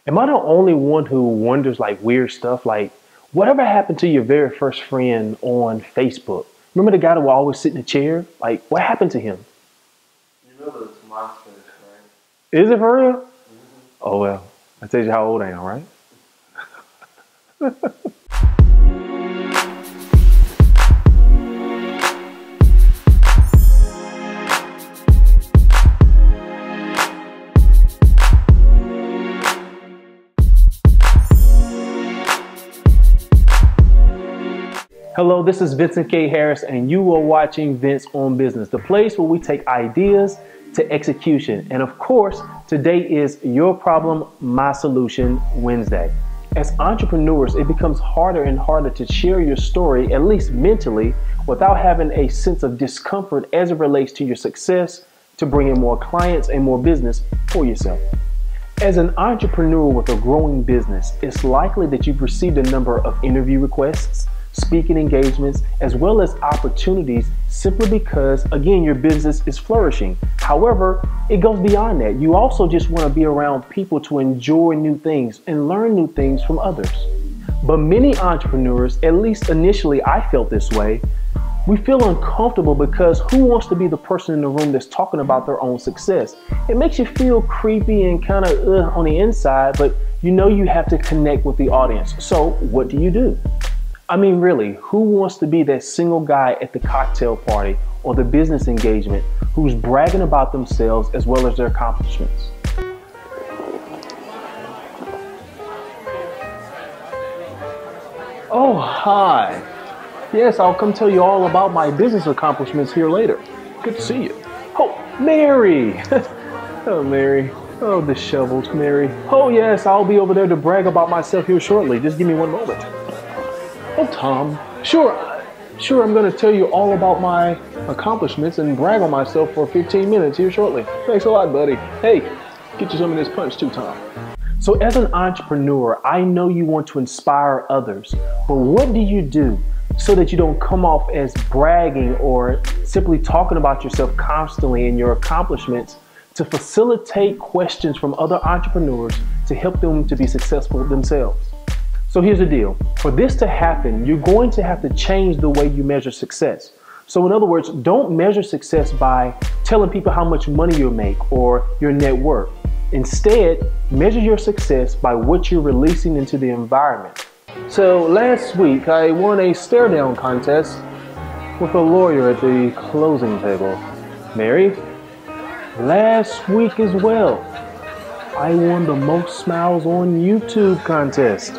Am I the only one who wonders like weird stuff? Like, whatever happened to your very first friend on Facebook? Remember the guy that would always sit in the chair? Like, what happened to him? You know it's monsters, right? Is it for real? Oh, well, I tell you how old I am, right? Hello, this is Vincent K. Harris, and you are watching Vince on Business, the place where we take ideas to execution. And of course, today is Your Problem, My Solution Wednesday. As entrepreneurs, it becomes harder and harder to share your story, at least mentally, without having a sense of discomfort as it relates to your success, to bring in more clients and more business for yourself. As an entrepreneur with a growing business, it's likely that you've received a number of interview requests, speaking engagements, as well as opportunities simply because, again, your business is flourishing. However, it goes beyond that. You also just want to be around people to enjoy new things and learn new things from others. But many entrepreneurs, at least initially I felt this way, we feel uncomfortable because who wants to be the person in the room that's talking about their own success? It makes you feel creepy and kind of on the inside, but you know you have to connect with the audience. So what do? I mean, really, who wants to be that single guy at the cocktail party or the business engagement who's bragging about themselves as well as their accomplishments? Oh, hi. Yes, I'll come tell you all about my business accomplishments here later. Good to see you. Oh, Mary. Oh, Mary. Oh, disheveled Mary. Oh, yes, I'll be over there to brag about myself here shortly. Just give me one moment. Oh, Tom, sure, I'm going to tell you all about my accomplishments and brag on myself for 15 minutes here shortly. Thanks a lot, buddy. Hey, get you some of this punch too, Tom. So as an entrepreneur, I know you want to inspire others, but what do you do so that you don't come off as bragging or simply talking about yourself constantly and your accomplishments to facilitate questions from other entrepreneurs to help them to be successful themselves? So here's the deal. For this to happen, you're going to have to change the way you measure success. So in other words, don't measure success by telling people how much money you make or your net worth. Instead, measure your success by what you're releasing into the environment. So last week, I won a stare down contest with a lawyer at the closing table. Mary, last week as well, I won the most smiles on YouTube contest.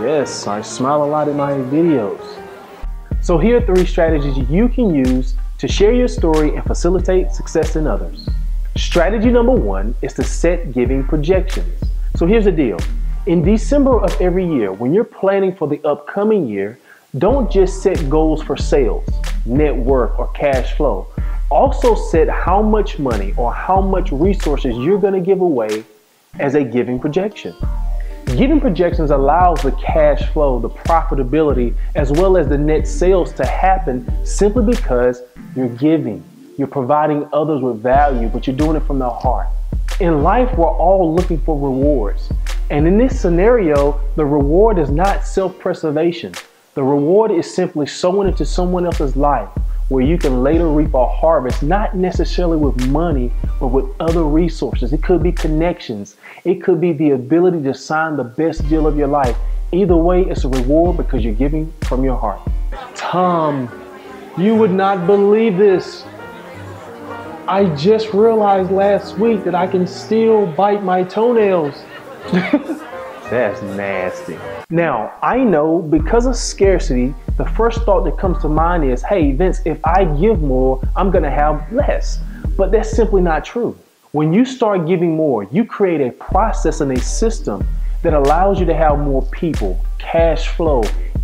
Yes, I smile a lot in my videos. So here are 3 strategies you can use to share your story and facilitate success in others. Strategy number 1 is to set giving projections. So here's the deal. In December of every year, when you're planning for the upcoming year, don't just set goals for sales, net worth, or cash flow. Also set how much money or how much resources you're going to give away as a giving projection. Giving projections allows the cash flow, the profitability, as well as the net sales to happen simply because you're giving. You're providing others with value, but you're doing it from the heart. In life, we're all looking for rewards. And in this scenario, the reward is not self-preservation. The reward is simply sowing into someone else's life where you can later reap a harvest, not necessarily with money, but with other resources. It could be connections. It could be the ability to sign the best deal of your life. Either way, it's a reward because you're giving from your heart. Tom, you would not believe this. I just realized last week that I can still bite my toenails. That's nasty. Now, I know because of scarcity, the first thought that comes to mind is, hey, Vince, if I give more, I'm going to have less. But that's simply not true. When you start giving more, you create a process and a system that allows you to have more people, cash flow,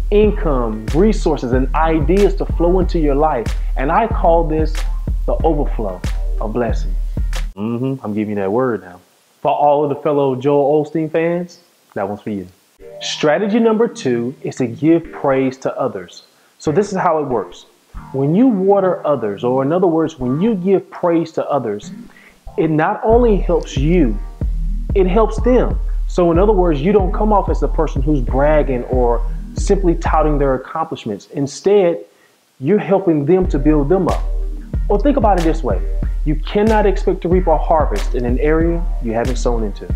income, resources, and ideas to flow into your life. And I call this the overflow of blessings. I'm giving you that word now. For all of the fellow Joel Osteen fans, that one's for you. Strategy number 2 is to give praise to others. So this is how it works. When you water others, or in other words, when you give praise to others, it not only helps you, it helps them So in other words, you don't come off as the person who's bragging or simply touting their accomplishments. Instead, you're helping them to build them up. Or think about it this way. You cannot expect to reap a harvest in an area you haven't sown into.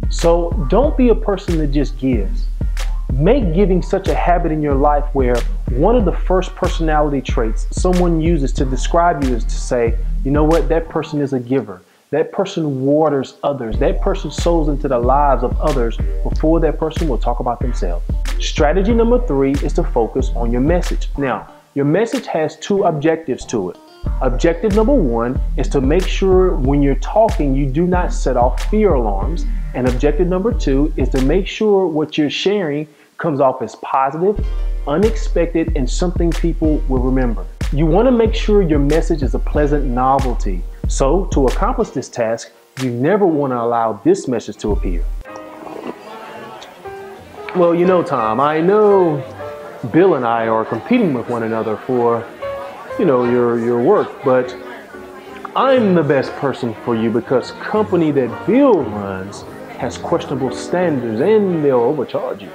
So don't be a person that just gives. Make giving such a habit in your life where one of the first personality traits someone uses to describe you is to say, you know what, that person is a giver. That person waters others. That person sows into the lives of others before that person will talk about themselves. Strategy number 3 is to focus on your message. Now, your message has 2 objectives to it. Objective number 1 is to make sure when you're talking, you do not set off fear alarms. And objective number 2 is to make sure what you're sharing comes off as positive, unexpected, and something people will remember. You want to make sure your message is a pleasant novelty. So to accomplish this task, you never want to allow this message to appear. Well, you know, Tom, I know Bill and I are competing with one another for, your work, but I'm the best person for you because company that Bill runs has questionable standards and they'll overcharge you.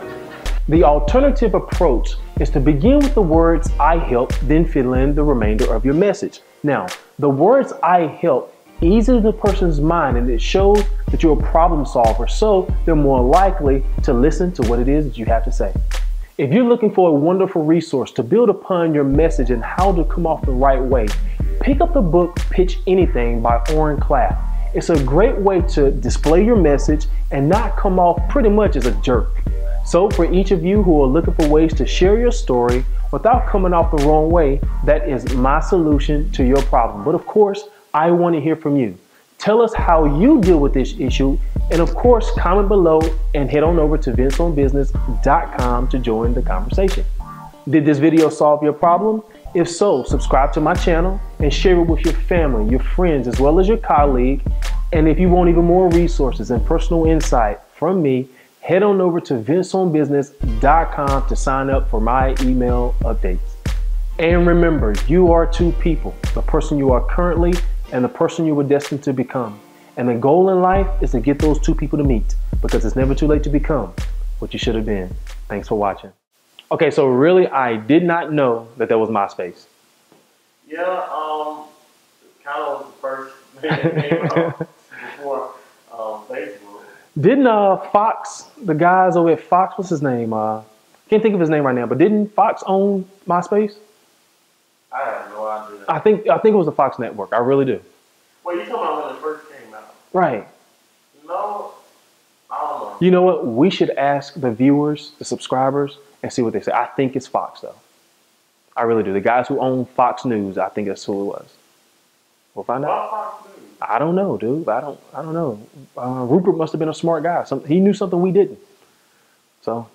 The alternative approach is to begin with the words I help, then fill in the remainder of your message. Now, the words I help eases the person's mind and it shows that you're a problem solver, so they're more likely to listen to what it is that you have to say. If you're looking for a wonderful resource to build upon your message and how to come off the right way, pick up the book Pitch Anything by Oren Clapp. It's a great way to display your message and not come off pretty much as a jerk. So for each of you who are looking for ways to share your story without coming off the wrong way, that is my solution to your problem. But of course, I want to hear from you. Tell us how you deal with this issue. And of course, comment below and head on over to vincentbusiness.com to join the conversation. Did this video solve your problem? If so, subscribe to my channel and share it with your family, your friends, as well as your colleague. And if you want even more resources and personal insight from me, head on over to vincentbusiness.com to sign up for my email updates. And remember, you are 2 people, the person you are currently and the person you were destined to become. And the goal in life is to get those 2 people to meet because it's never too late to become what you should have been. Thanks for watching. Okay, so really, I did not know that was MySpace. Yeah, it kind of was the first thing that came out before Facebook. Didn't Fox, the guys over at Fox, what's his name? Can't think of his name right now, but didn't Fox own MySpace? I have no idea. I think it was the Fox network. I really do. Well, you talking about when it first came out? Right. No, I don't know. You know what? We should ask the viewers, the subscribers, and see what they say. I think it's Fox, though. I really do. The guys who own Fox News, I think that's who it was. We'll find out. Why Fox News? I don't know, dude. I don't know. Rupert must have been a smart guy. He knew something we didn't. So